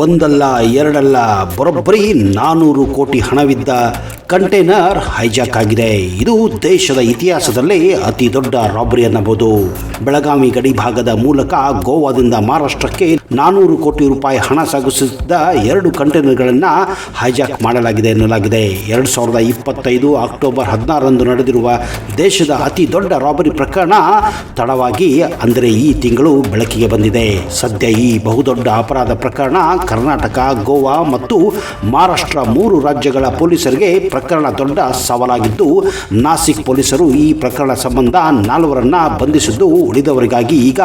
ಒಂದಲ್ಲ ಎರಡಲ್ಲ ಬರೋಬ್ಬರಿ 400 ಕೋಟಿ ಹಣವಿದ್ದ ಕಂಟೈನರ್ ಹೈಜಾಕ್ ಆಗಿದೆ. ಇದು ದೇಶದ ಇತಿಹಾಸದಲ್ಲೇ ಅತಿ ದೊಡ್ಡ ರಾಬರಿ ಅನ್ನಬಹುದು. ಬೆಳಗಾವಿ ಗಡಿ ಭಾಗದ ಮೂಲಕ ಗೋವಾದಿಂದ ಮಹಾರಾಷ್ಟ್ರಕ್ಕೆ 400 ಕೋಟಿ ರೂಪಾಯಿ ಹಣ ಸಾಗಿಸುತ್ತಿದ್ದ 2 ಕಂಟೈನರ್ಗಳನ್ನು ಹೈಜಾಕ್ ಮಾಡಲಾಗಿದೆ ಎನ್ನಲಾಗಿದೆ. 2025 ಅಕ್ಟೋಬರ್ 16ರಂದು ನಡೆದಿರುವ ದೇಶದ ಅತಿ ದೊಡ್ಡ ರಾಬರಿ ಪ್ರಕರಣ ತಡವಾಗಿ ಅಂದರೆ ಈ ತಿಂಗಳು ಬೆಳಕಿಗೆ ಬಂದಿದೆ. ಸದ್ಯ ಈ ಬಹುದೊಡ್ಡ ಅಪರಾಧ ಪ್ರಕರಣ ಕರ್ನಾಟಕ, ಗೋವಾ ಮತ್ತು ಮಹಾರಾಷ್ಟ್ರ 3 ರಾಜ್ಯಗಳ ಪೊಲೀಸರಿಗೆ ಪ್ರಕರಣ ದೊಡ್ಡ ಸವಾಲಾಗಿದ್ದು, ನಾಸಿಕ್ ಪೊಲೀಸರು ಈ ಪ್ರಕರಣ ಸಂಬಂಧ 4ರನ್ನ ಬಂಧಿಸಿದ್ದು, ಉಳಿದವರಿಗಾಗಿ ಈಗ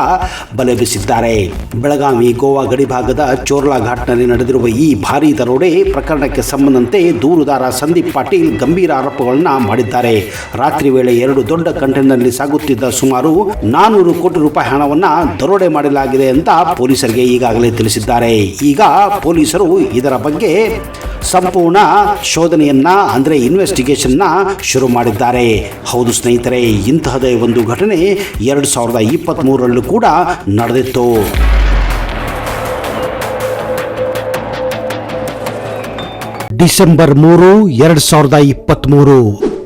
ಬಲೆ ಬೀಸಿದ್ದಾರೆ. ಬೆಳಗಾವಿ ಗೋವಾ ಗಡಿಭಾಗದ ಚೋರ್ಲಾ ಘಾಟ್ನಲ್ಲಿ ನಡೆದಿರುವ ಈ ಭಾರೀ ದರೋಡೆ ಪ್ರಕರಣಕ್ಕೆ ಸಂಬಂಧಂತೆ ದೂರುದಾರ ಸಂದೀಪ್ ಪಾಟೀಲ್ ಗಂಭೀರ ಆರೋಪಗಳನ್ನು ಮಾಡಿದ್ದಾರೆ. ರಾತ್ರಿ ವೇಳೆ 2 ದೊಡ್ಡ ಕಂಟೈನರ್ನಲ್ಲಿ ಸಾಗುತ್ತಿದ್ದ ಸುಮಾರು 400 ಕೋಟಿ ರೂಪಾಯಿ ಹಣವನ್ನು ದರೋಡೆ ಮಾಡಲಾಗಿದೆ ಅಂತ ಪೊಲೀಸರಿಗೆ ಈಗಾಗಲೇ ತಿಳಿಸಿದ್ದಾರೆ. ಈಗ ಪೊಲೀಸರು ಇದರ ಬಗ್ಗೆ ಸಂಪೂರ್ಣ ಶೋಧನೆಯನ್ನ ಅಂದರೆ ಇನ್ವೆಸ್ಟಿಗೇಷನ್ನ ಶುರು ಮಾಡಿದ್ದಾರೆ. ಹೌದು ಸ್ನೇಹಿತರೆ, ಇಂತಹದೇ ಒಂದು ಘಟನೆ 2023ರಲ್ಲೂ ಕೂಡ ನಡೆದಿತ್ತು. ಡಿಸೆಂಬರ್ 3, 2023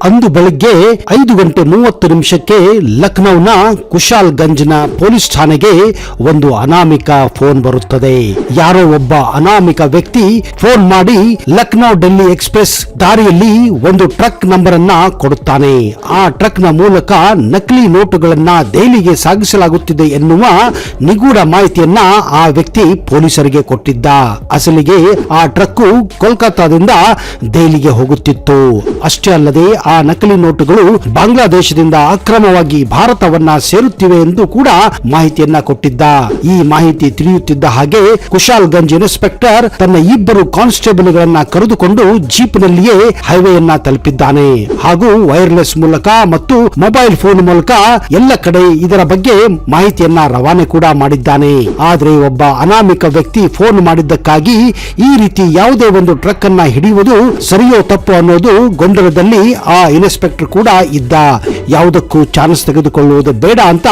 ಅಂದು ಬೆಳಗ್ಗೆ 5:30 ಲಕ್ನೌನ ಕುಶಾಲ್ಗಂಜ್ನ ಪೊಲೀಸ್ ಠಾಣೆಗೆ ಒಂದು ಅನಾಮಿಕ ಫೋನ್ ಬರುತ್ತದೆ. ಯಾರೋ ಒಬ್ಬ ಅನಾಮಿಕ ವ್ಯಕ್ತಿ ಫೋನ್ ಮಾಡಿ ಲಕ್ನೌ ಡೆಲ್ಲಿ ಎಕ್ಸ್ಪ್ರೆಸ್ ದಾರಿಯಲ್ಲಿ ಒಂದು ಟ್ರಕ್ ನಂಬರ್ ಅನ್ನ ಕೊಡುತ್ತಾನೆ. ಆ ಟ್ರಕ್ ನ ಮೂಲಕ ನಕಲಿ ನೋಟುಗಳನ್ನ ದೆಹಲಿಗೆ ಸಾಗಿಸಲಾಗುತ್ತಿದೆ ಎನ್ನುವ ನಿಗೂಢ ಮಾಹಿತಿಯನ್ನ ಆ ವ್ಯಕ್ತಿ ಪೊಲೀಸರಿಗೆ ಕೊಟ್ಟಿದ್ದ. ಅಸಲಿಗೆ ಆ ಟ್ರಕ್ ಕೋಲ್ಕತ್ತಾದಿಂದ ದೆಹಲಿಗೆ ಹೋಗುತ್ತಿತ್ತು. ಅಷ್ಟೇ ಅಲ್ಲದೆ ಆ ನಕಲಿ ನೋಟುಗಳು ಬಾಂಗ್ಲಾದೇಶದಿಂದ ಅಕ್ರಮವಾಗಿ ಭಾರತವನ್ನ ಸೇರುತ್ತಿವೆ ಎಂದು ಕೂಡ ಮಾಹಿತಿಯನ್ನ ಕೊಟ್ಟಿದ್ದ. ಈ ಮಾಹಿತಿ ತಿಳಿಯುತ್ತಿದ್ದ ಹಾಗೆ ಕುಶಾಲ್ಗಂಜ್ ಇನ್ಸ್ಪೆಕ್ಟರ್ ತನ್ನ 2 ಕಾನ್ಸ್ಟೇಬಲ್ಗಳನ್ನ ಕರೆದುಕೊಂಡು ಜೀಪ್ನಲ್ಲಿಯೇ ಹೈವೇಯನ್ನ ತಲುಪಿದ್ದಾನೆ. ಹಾಗೂ ವೈರ್ಲೆಸ್ ಮೂಲಕ ಮತ್ತು ಮೊಬೈಲ್ ಫೋನ್ ಮೂಲಕ ಎಲ್ಲ ಕಡೆ ಇದರ ಬಗ್ಗೆ ಮಾಹಿತಿಯನ್ನ ರವಾನೆ ಕೂಡ ಮಾಡಿದ್ದಾನೆ. ಆದ್ರೆ ಒಬ್ಬ ಅನಾಮಿಕ ವ್ಯಕ್ತಿ ಫೋನ್ ಮಾಡಿದ್ದಕ್ಕಾಗಿ ಈ ರೀತಿ ಯಾವುದೇ ಒಂದು ಟ್ರಕ್ ಅನ್ನ ಹಿಡಿಯುವುದು ಸರಿಯೋ ತಪ್ಪು ಅನ್ನೋದು ಗೊಂದಲದಲ್ಲಿ ಆ ಇನ್ಸ್ಪೆಕ್ಟರ್ ಕೂಡ ಇದ್ದ. ಯಾವುದಕ್ಕೂ ಚಾನ್ಸ್ ತೆಗೆದುಕೊಳ್ಳುವುದು ಬೇಡ ಅಂತ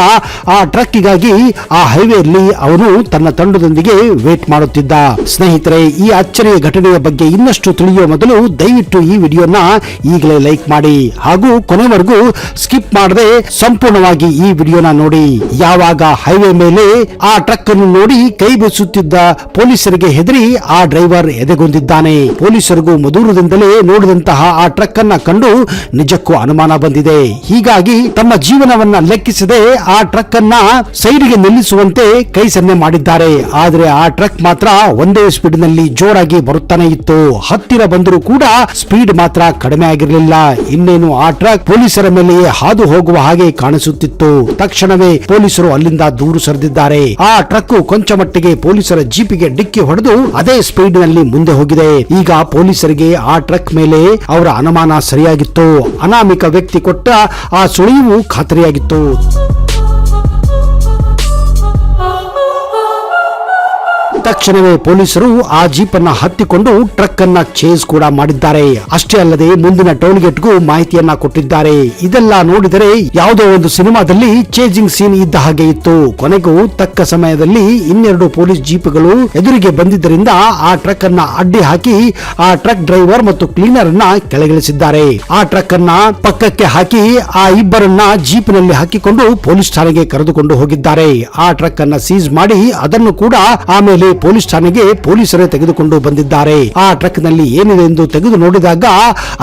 ಆ ಟ್ರಕ್ಕಿಗಾಗಿ ಆ ಹೈವೇಯಲ್ಲಿ ಅವನು ತನ್ನ ತಂಡದೊಂದಿಗೆ ವೇಟ್ ಮಾಡುತ್ತಿದ್ದ. ಸ್ನೇಹಿತರೆ, ಈ ಅಚ್ಚರಿಯ ಘಟನೆಯ ಬಗ್ಗೆ ಇನ್ನಷ್ಟು ತಿಳಿಯುವ ಮೊದಲು ದಯವಿಟ್ಟು ಈ ವಿಡಿಯೋನ ಈಗಲೇ ಲೈಕ್ ಮಾಡಿ ಹಾಗೂ ಕೊನೆವರೆಗೂ ಸ್ಕಿಪ್ ಮಾಡದೆ ಸಂಪೂರ್ಣವಾಗಿ ಈ ವಿಡಿಯೋನ ನೋಡಿ. ಯಾವಾಗ ಹೈವೇ ಮೇಲೆ ಆ ಟ್ರಕ್ ಅನ್ನು ನೋಡಿ ಕೈ ಬೀಸುತ್ತಿದ್ದ ಪೊಲೀಸರಿಗೆ ಹೆದರಿ ಆ ಡ್ರೈವರ್ ಎದೆಗೊಂದಿದ್ದಾನೆ. ಪೊಲೀಸರಿಗೂ ಮಧುರದಿಂದಲೇ ನೋಡಿದಂತಹ ಆ ಟ್ರಕ್ ಅನ್ನ ಕಂಡು ನಿಜಕ್ಕೂ ಅನುಮಾನ ಬಂದಿದೆ. ಹೀಗಾಗಿ ತಮ್ಮ ಜೀವನವನ್ನ ಲೆಕ್ಕಿಸದೆ ಆ ಟ್ರಕ್ ಅನ್ನ ಸೈಡ್ಗೆ ನಿಲ್ಲಿಸುವಂತೆ ಕೈ ಸನ್ನೆ ಮಾಡಿದ್ದಾರೆ. ಆದ್ರೆ ಆ ಟ್ರಕ್ ಮಾತ್ರ ಒಂದೇ ಸ್ಪೀಡ್ ನಲ್ಲಿ ಜೋರಾಗಿ ಬರುತ್ತಾನೆ ಇತ್ತು. ಹತ್ತಿರ ಬಂದರೂ ಕೂಡ ಸ್ಪೀಡ್ ಮಾತ್ರ ಕಡಿಮೆ ಆಗಿರಲಿಲ್ಲ. ಇನ್ನೇನು ಆ ಟ್ರಕ್ ಪೊಲೀಸರ ಮೇಲೆ ಹಾದು ಹೋಗುವ ಹಾಗೆ ಕಾಣಿಸುತ್ತಿತ್ತು. ತಕ್ಷಣವೇ ಪೊಲೀಸರು ಅಲ್ಲಿಂದ ದೂರು ಸರಿದಿದ್ದಾರೆ. ಆ ಟ್ರಕ್ ಕೊಂಚ ಮಟ್ಟಿಗೆ ಪೊಲೀಸರ ಜೀಪಿಗೆ ಡಿಕ್ಕಿ ಹೊಡೆದು ಅದೇ ಸ್ಪೀಡ್ ನಲ್ಲಿ ಮುಂದೆ ಹೋಗಿದೆ. ಈಗ ಪೊಲೀಸರಿಗೆ ಆ ಟ್ರಕ್ ಮೇಲೆ ಅವರ ಅನುಮಾನ ಸರಿಯಾಗಿತ್ತು. ಅನಾಮಿಕ ವ್ಯಕ್ತಿ ಕೊಟ್ಟ ಆ ಸುಳಿವು ಖಾತರಿಯಾಗಿತ್ತು. ತಕ್ಷಣವೇ ಪೊಲೀಸರು ಆ ಜೀಪ್ ಅನ್ನ ಹತ್ತಿಕೊಂಡು ಟ್ರಕ್ ಅನ್ನ ಚೇಸ್ ಕೂಡ ಮಾಡಿದ್ದಾರೆ. ಅಷ್ಟೇ ಅಲ್ಲದೆ ಮುಂದಿನ ಟೋಲ್ ಗೇಟ್ಗೂ ಮಾಹಿತಿಯನ್ನ ಕೊಟ್ಟಿದ್ದಾರೆ. ಇದೆಲ್ಲ ನೋಡಿದರೆ ಯಾವುದೋ ಒಂದು ಸಿನಿಮಾದಲ್ಲಿ ಚೇಜಿಂಗ್ ಸೀನ್ ಇದ್ದ ಹಾಗೆ ಇತ್ತು. ಕೊನೆಗೂ ತಕ್ಕ ಸಮಯದಲ್ಲಿ 2 ಪೊಲೀಸ್ ಜೀಪ್ಗಳು ಎದುರಿಗೆ ಬಂದಿದ್ದರಿಂದ ಆ ಟ್ರಕ್ ಅನ್ನ ಅಡ್ಡಿ ಹಾಕಿ ಆ ಟ್ರಕ್ ಡ್ರೈವರ್ ಮತ್ತು ಕ್ಲೀನರ್ ಅನ್ನ ಕೆಳಗಿಳಿಸಿದ್ದಾರೆ. ಆ ಟ್ರಕ್ ಅನ್ನ ಪಕ್ಕಕ್ಕೆ ಹಾಕಿ ಆ ಇಬ್ಬರನ್ನ ಜೀಪ್ ನಲ್ಲಿ ಹಾಕಿಕೊಂಡು ಪೊಲೀಸ್ ಠಾಣೆಗೆ ಕರೆದುಕೊಂಡು ಹೋಗಿದ್ದಾರೆ. ಆ ಟ್ರಕ್ ಅನ್ನ ಸೀಸ್ ಮಾಡಿ ಅದನ್ನು ಕೂಡ ಆಮೇಲೆ ಪೊಲೀಸ್ ಠಾಣೆಗೆ ಪೊಲೀಸರೇ ತೆಗೆದುಕೊಂಡು ಬಂದಿದ್ದಾರೆ. ಆ ಟ್ರಕ್ ನಲ್ಲಿ ಏನಿದೆ ಎಂದು ತೆಗೆದು ನೋಡಿದಾಗ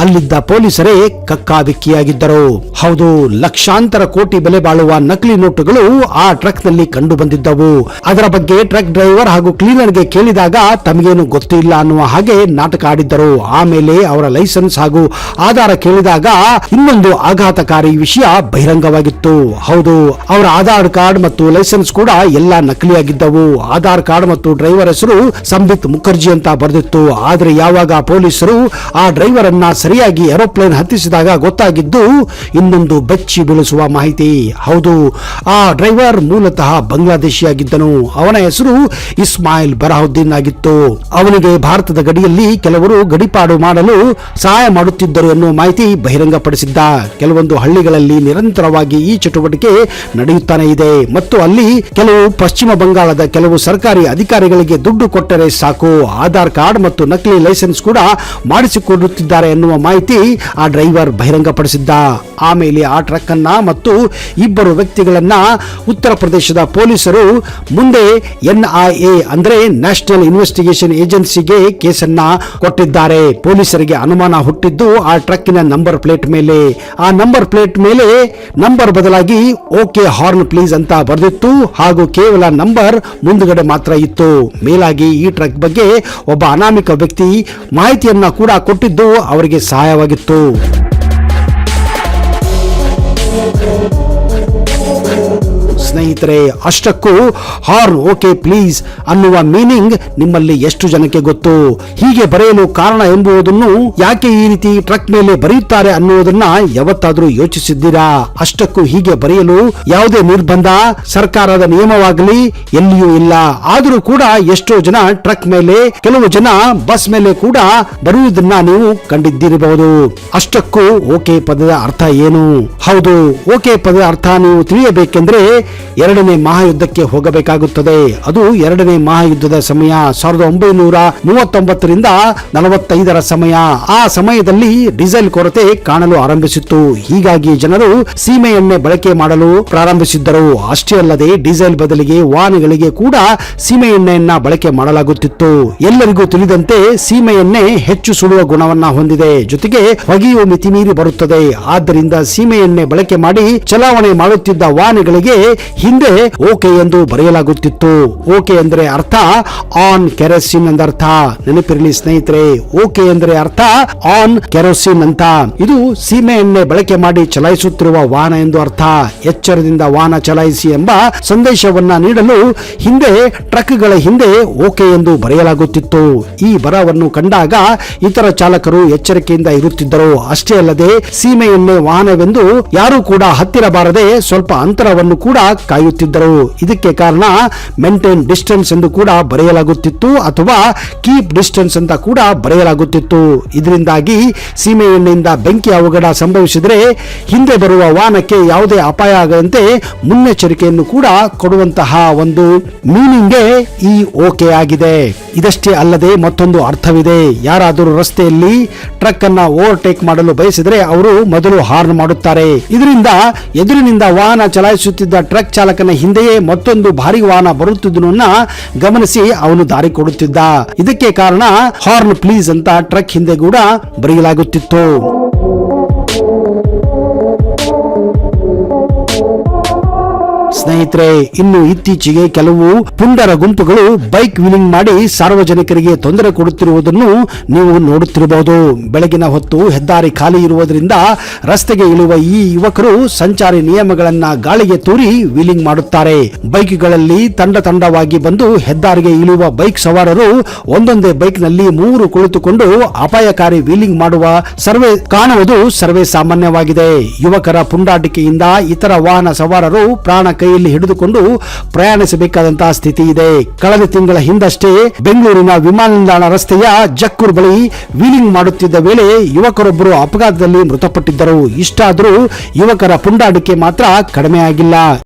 ಅಲ್ಲಿದ್ದ ಪೊಲೀಸರೇ ಕಕ್ಕಾಬಿಕ್ಕಿಯಾಗಿದ್ದರು. ಹೌದು, ಲಕ್ಷಾಂತರ ಕೋಟಿ ಬೆಲೆ ಬಾಳುವ ನಕಲಿ ನೋಟುಗಳು ಆ ಟ್ರಕ್ ನಲ್ಲಿ ಕಂಡು ಬಂದಿದ್ದವು. ಅದರ ಬಗ್ಗೆ ಟ್ರಕ್ ಡ್ರೈವರ್ ಹಾಗೂ ಕ್ಲೀನರ್ಗೆ ಕೇಳಿದಾಗ ತಮಗೇನು ಗೊತ್ತಿಲ್ಲ ಅನ್ನುವ ಹಾಗೆ ನಾಟಕ ಆಡಿದ್ದರು. ಆಮೇಲೆ ಅವರ ಲೈಸೆನ್ಸ್ ಹಾಗೂ ಆಧಾರ ಕೇಳಿದಾಗ ಇನ್ನೊಂದು ಆಘಾತಕಾರಿ ವಿಷಯ ಬಹಿರಂಗವಾಗಿತ್ತು. ಹೌದು, ಅವರ ಆಧಾರ್ ಕಾರ್ಡ್ ಮತ್ತು ಲೈಸೆನ್ಸ್ ಕೂಡ ಎಲ್ಲ ನಕಲಿಯಾಗಿದ್ದವು. ಆಧಾರ್ ಕಾರ್ಡ್ ಮತ್ತು ಡ್ರೈವರ್ ಹೆಸರು ಸಂಬಿತ್ ಮುಖರ್ಜಿ ಅಂತ ಬರೆದಿತ್ತು. ಆದ್ರೆ ಯಾವಾಗ ಪೊಲೀಸರು ಆ ಡ್ರೈವರ್ ಅನ್ನ ಸರಿಯಾಗಿ ಏರೋಪ್ಲೇನ್ ಹತ್ತಿಸಿದಾಗ ಗೊತ್ತಾಗಿದ್ದು ಇನ್ನೊಂದು ಬೆಚ್ಚಿ ಬೀಳಿಸುವ ಮಾಹಿತಿ. ಹೌದು, ಆ ಡ್ರೈವರ್ ಮೂಲತಃ ಬಾಂಗ್ಲಾದೇಶಿಯಾಗಿದ್ದನು. ಅವನ ಹೆಸರು ಇಸ್ಮಾಯಿಲ್ ಬರಹುದ್ದೀನ್ ಆಗಿತ್ತು. ಅವನಿಗೆ ಭಾರತದ ಗಡಿಯಲ್ಲಿ ಕೆಲವರು ಗಡಿಪಾಡು ಮಾಡಲು ಸಹಾಯ ಮಾಡುತ್ತಿದ್ದರು ಎನ್ನುವ ಮಾಹಿತಿ ಬಹಿರಂಗಪಡಿಸಿದ್ದ. ಕೆಲವೊಂದು ಹಳ್ಳಿಗಳಲ್ಲಿ ನಿರಂತರವಾಗಿ ಈ ಚಟುವಟಿಕೆ ನಡೆಯುತ್ತಾನೆ ಇದೆ ಮತ್ತು ಅಲ್ಲಿ ಕೆಲವು ಪಶ್ಚಿಮ ಬಂಗಾಳದ ಕೆಲವು ಸರ್ಕಾರಿ ಅಧಿಕಾರಿಗಳ ವಾಹನಗಳಿಗೆ ದುಡ್ಡು ಕೊಟ್ಟರೆ ಸಾಕು, ಆಧಾರ್ ಕಾರ್ಡ್ ಮತ್ತು ನಕಲಿ ಲೈಸೆನ್ಸ್ ಕೂಡ ಮಾಡಿಸಿಕೊಡುತ್ತಿದ್ದಾರೆ ಎನ್ನುವ ಮಾಹಿತಿ ಆ ಡ್ರೈವರ್ ಬಹಿರಂಗಪಡಿಸಿದ್ದ. ಆಮೇಲೆ ಆ ಟ್ರಕ್ ಅನ್ನ ಮತ್ತು ಇಬ್ಬರು ವ್ಯಕ್ತಿಗಳನ್ನ ಉತ್ತರ ಪ್ರದೇಶದ ಪೊಲೀಸರು ಮುಂದೆ NIA ಅಂದ್ರೆ ನ್ಯಾಷನಲ್ ಇನ್ವೆಸ್ಟಿಗೇಷನ್ ಏಜೆನ್ಸಿಗೆ ಕೇಸನ್ನ ಕೊಟ್ಟಿದ್ದಾರೆ. ಪೊಲೀಸರಿಗೆ ಅನುಮಾನ ಹುಟ್ಟಿದ್ದು ಆ ಟ್ರಕ್ಕಿನ ನಂಬರ್ ಪ್ಲೇಟ್ ಮೇಲೆ. ಆ ನಂಬರ್ ಪ್ಲೇಟ್ ಮೇಲೆ ನಂಬರ್ ಬದಲಾಗಿ ಓಕೆ ಹಾರ್ನ್ ಪ್ಲೀಸ್ ಅಂತ ಬರೆದಿತ್ತು ಹಾಗೂ ಕೇವಲ ನಂಬರ್ ಮುಂದುಗಡೆ ಮಾತ್ರ ಇತ್ತು. ಮೇಲಾಗಿ ಈ ಟ್ರಕ್ ಬಗ್ಗೆ ಒಬ್ಬ ಅನಾಮಿಕ ವ್ಯಕ್ತಿ ಮಾಹಿತಿಯನ್ನ ಕೂಡ ಕೊಟ್ಟಿದ್ದು ಅವರಿಗೆ ಸಹಾಯವಾಗಿತ್ತು. ಸ್ನೇಹಿತರೆ, ಅಷ್ಟಕ್ಕೂ ಹಾರ್ನ್ ಓಕೆ ಪ್ಲೀಸ್ ಅನ್ನುವ ಮೀನಿಂಗ್ ನಿಮ್ಮಲ್ಲಿ ಎಷ್ಟು ಜನಕ್ಕೆ ಗೊತ್ತು? ಹೀಗೆ ಬರೆಯಲು ಕಾರಣ ಎಂಬುದನ್ನು, ಯಾಕೆ ಈ ರೀತಿ ಟ್ರಕ್ ಮೇಲೆ ಬರೆಯುತ್ತಾರೆ ಅನ್ನುವುದನ್ನ ಯಾವತ್ತಾದ್ರೂ ಯೋಚಿಸಿದ್ದೀರಾ? ಅಷ್ಟಕ್ಕೂ ಹೀಗೆ ಬರೆಯಲು ಯಾವುದೇ ನಿರ್ಬಂಧ, ಸರ್ಕಾರದ ನಿಯಮವಾಗಲಿ ಎಲ್ಲಿಯೂ ಇಲ್ಲ. ಆದರೂ ಕೂಡ ಎಷ್ಟೋ ಜನ ಟ್ರಕ್ ಮೇಲೆ, ಕೆಲವು ಜನ ಬಸ್ ಮೇಲೆ ಕೂಡ ಬರುವುದನ್ನ ನೀವು ಕಂಡಿದ್ದಿರಬಹುದು. ಅಷ್ಟಕ್ಕೂ ಓಕೆ ಪದದ ಅರ್ಥ ಏನು? ಹೌದು, ಓಕೆ ಪದದ ಅರ್ಥ ನೀವು ತಿಳಿಯಬೇಕೆಂದ್ರೆ ಎರಡನೇ ಮಹಾಯುದ್ಧಕ್ಕೆ ಹೋಗಬೇಕಾಗುತ್ತದೆ. ಅದು ಎರಡನೇ ಮಹಾಯುದ್ಧದ ಸಮಯ 1939ರಿಂದ 45ರ ಸಮಯ. ಆ ಸಮಯದಲ್ಲಿ ಡೀಸೆಲ್ ಕೊರತೆ ಕಾಣಲು ಆರಂಭಿಸಿತ್ತು. ಹೀಗಾಗಿ ಜನರು ಸೀಮೆ ಎಣ್ಣೆ ಬಳಕೆ ಮಾಡಲು ಪ್ರಾರಂಭಿಸಿದ್ದರು. ಅಷ್ಟೇ ಅಲ್ಲದೆ ಡೀಸೆಲ್ ಬದಲಿಗೆ ವಾಹನಗಳಿಗೆ ಕೂಡ ಸೀಮೆ ಎಣ್ಣೆಯನ್ನ ಬಳಕೆ ಮಾಡಲಾಗುತ್ತಿತ್ತು. ಎಲ್ಲರಿಗೂ ತಿಳಿದಂತೆ ಸೀಮೆ ಎಣ್ಣೆ ಹೆಚ್ಚು ಸುಡುವ ಗುಣವನ್ನ ಹೊಂದಿದೆ, ಜೊತೆಗೆ ಹೊಗೆಯು ಮಿತಿಮೀರಿ ಬರುತ್ತದೆ. ಆದ್ದರಿಂದ ಸೀಮೆ ಎಣ್ಣೆ ಬಳಕೆ ಮಾಡಿ ಚಲಾವಣೆ ಮಾಡುತ್ತಿದ್ದ ವಾಹನಗಳಿಗೆ ಹಿಂದೆ ಓಕೆ ಎಂದು ಬರೆಯಲಾಗುತ್ತಿತ್ತು. ಓಕೆ ಅಂದರೆ ಅರ್ಥ ಆನ್ ಕೆರೋಸಿನ್ ಎಂದರ್ಥ. ನೆನಪಿರಲಿ ಸ್ನೇಹಿತರೆ, ಓಕೆ ಅಂದರೆ ಅರ್ಥ ಆನ್ ಕೆರೋಸಿನ್ ಅಂತ. ಇದು ಸೀಮೆ ಎಣ್ಣೆ ಬಳಕೆ ಮಾಡಿ ಚಲಾಯಿಸುತ್ತಿರುವ ವಾಹನ ಎಂದು ಅರ್ಥ. ಎಚ್ಚರದಿಂದ ವಾಹನ ಚಲಾಯಿಸಿ ಎಂಬ ಸಂದೇಶವನ್ನ ನೀಡಲು ಹಿಂದೆ ಟ್ರಕ್ಗಳ ಹಿಂದೆ ಓಕೆ ಎಂದು ಬರೆಯಲಾಗುತ್ತಿತ್ತು. ಈ ಬರಹವನ್ನು ಕಂಡಾಗ ಇತರ ಚಾಲಕರು ಎಚ್ಚರಿಕೆಯಿಂದ ಇರುತ್ತಿದ್ದರು. ಅಷ್ಟೇ ಅಲ್ಲದೆ ಸೀಮೆ ಎಣ್ಣೆ ವಾಹನವೆಂದು ಯಾರು ಕೂಡ ಹತ್ತಿರ ಬಾರದೆ ಸ್ವಲ್ಪ ಅಂತರವನ್ನು ಕೂಡ ಕಾಯುತ್ತಿದ್ದರು. ಇದಕ್ಕೆ ಕಾರಣ ಮೇಂಟೈನ್ ಡಿಸ್ಟೆನ್ಸ್ ಎಂದು ಕೂಡ ಬರೆಯಲಾಗುತ್ತಿತ್ತು ಅಥವಾ ಕೀಪ್ ಡಿಸ್ಟೆನ್ಸ್ ಅಂತ ಕೂಡ ಬರೆಯಲಾಗುತ್ತಿತ್ತು. ಇದರಿಂದಾಗಿ ಸೀಮೆ ಎಣ್ಣೆಯಿಂದ ಬೆಂಕಿ ಅವಘಡ ಸಂಭವಿಸಿದರೆ ಹಿಂದೆ ಬರುವ ವಾಹನಕ್ಕೆ ಯಾವುದೇ ಅಪಾಯ ಆಗದಂತೆ ಮುನ್ನೆಚ್ಚರಿಕೆಯನ್ನು ಕೂಡ ಕೊಡುವಂತಹ ಒಂದು ಮೀನಿಂಗ್ಗೆ ಈ ಓಕೆ ಆಗಿದೆ. ಇದಷ್ಟೇ ಅಲ್ಲದೆ ಮತ್ತೊಂದು ಅರ್ಥವಿದೆ. ಯಾರಾದರೂ ರಸ್ತೆಯಲ್ಲಿ ಟ್ರಕ್ ಅನ್ನ ಓವರ್ಟೇಕ್ ಮಾಡಲು ಬಯಸಿದರೆ ಅವರು ಮೊದಲು ಹಾರ್ನ್ ಮಾಡುತ್ತಾರೆ. ಇದರಿಂದ ಎದುರಿನಿಂದ ವಾಹನ ಚಲಾಯಿಸುತ್ತಿದ್ದ ಟ್ರಕ್ ಚಾಲಕನ ಹಿಂದೆಯೇ ಮತ್ತೊಂದು ಭಾರಿ ವಾಹನ ಬರುತ್ತಿದ್ದುದನ್ನ ಗಮನಿಸಿ ಅವನು ದಾರಿ ಕೊಡುತ್ತಿದ್ದ. ಇದಕ್ಕೆ ಕಾರಣ ಹಾರ್ನ್ ಪ್ಲೀಸ್ ಅಂತ ಟ್ರಕ್ ಹಿಂದೆ ಕೂಡ ಬರೆಯಲಾಗುತ್ತಿತ್ತು. ಸ್ನೇಹಿತರೆ, ಇನ್ನು ಇತ್ತೀಚೆಗೆ ಕೆಲವು ಪುಂಡರ ಗುಂಪುಗಳು ಬೈಕ್ ವೀಲಿಂಗ್ ಮಾಡಿ ಸಾರ್ವಜನಿಕರಿಗೆ ತೊಂದರೆ ಕೊಡುತ್ತಿರುವುದನ್ನು ನೀವು ನೋಡುತ್ತಿರಬಹುದು. ಬೆಳಗಿನ ಹೊತ್ತು ಹೆದ್ದಾರಿ ಖಾಲಿ ಇರುವುದರಿಂದ ರಸ್ತೆಗೆ ಇಳಿಯುವ ಈ ಯುವಕರು ಸಂಚಾರಿ ನಿಯಮಗಳನ್ನ ಗಾಳಿಗೆ ತೂರಿ ವೀಲಿಂಗ್ ಮಾಡುತ್ತಾರೆ. ಬೈಕ್ಗಳಲ್ಲಿ ತಂಡವಾಗಿ ಬಂದು ಹೆದ್ದಾರಿಗೆ ಇಳಿಯುವ ಬೈಕ್ ಸವಾರರು ಒಂದೊಂದೇ ಬೈಕ್ ನಲ್ಲಿ 3 ಕುಳಿತುಕೊಂಡು ಅಪಾಯಕಾರಿ ವೀಲಿಂಗ್ ಮಾಡುವ ಕಾಣುವುದು ಸರ್ವೇ ಸಾಮಾನ್ಯವಾಗಿದೆ. ಯುವಕರ ಪುಂಡಾಟಿಕೆಯಿಂದ ಇತರ ವಾಹನ ಸವಾರರು ಪ್ರಾಣ ಕೈಯಲ್ಲಿ ಹಿಡಿದುಕೊಂಡು ಪ್ರಯಾಣಿಸಬೇಕಾದಂತಹ ಸ್ಥಿತಿ ಇದೆ. ಕಳೆದ ತಿಂಗಳ ಹಿಂದಷ್ಟೇ ಬೆಂಗಳೂರಿನ ವಿಮಾನ ನಿಲ್ದಾಣ ರಸ್ತೆಯ ಜಕ್ಕೂರ್ ಬಳಿ ವೀಲಿಂಗ್ ಮಾಡುತ್ತಿದ್ದ ವೇಳೆ ಯುವಕರೊಬ್ಬರು ಅಪಘಾತದಲ್ಲಿ ಮೃತಪಟ್ಟಿದ್ದರು. ಇಷ್ಟಾದರೂ ಯುವಕರ ಪುಂಡಾಟಿಕೆ ಮಾತ್ರ ಕಡಿಮೆ ಆಗಿಲ್ಲ.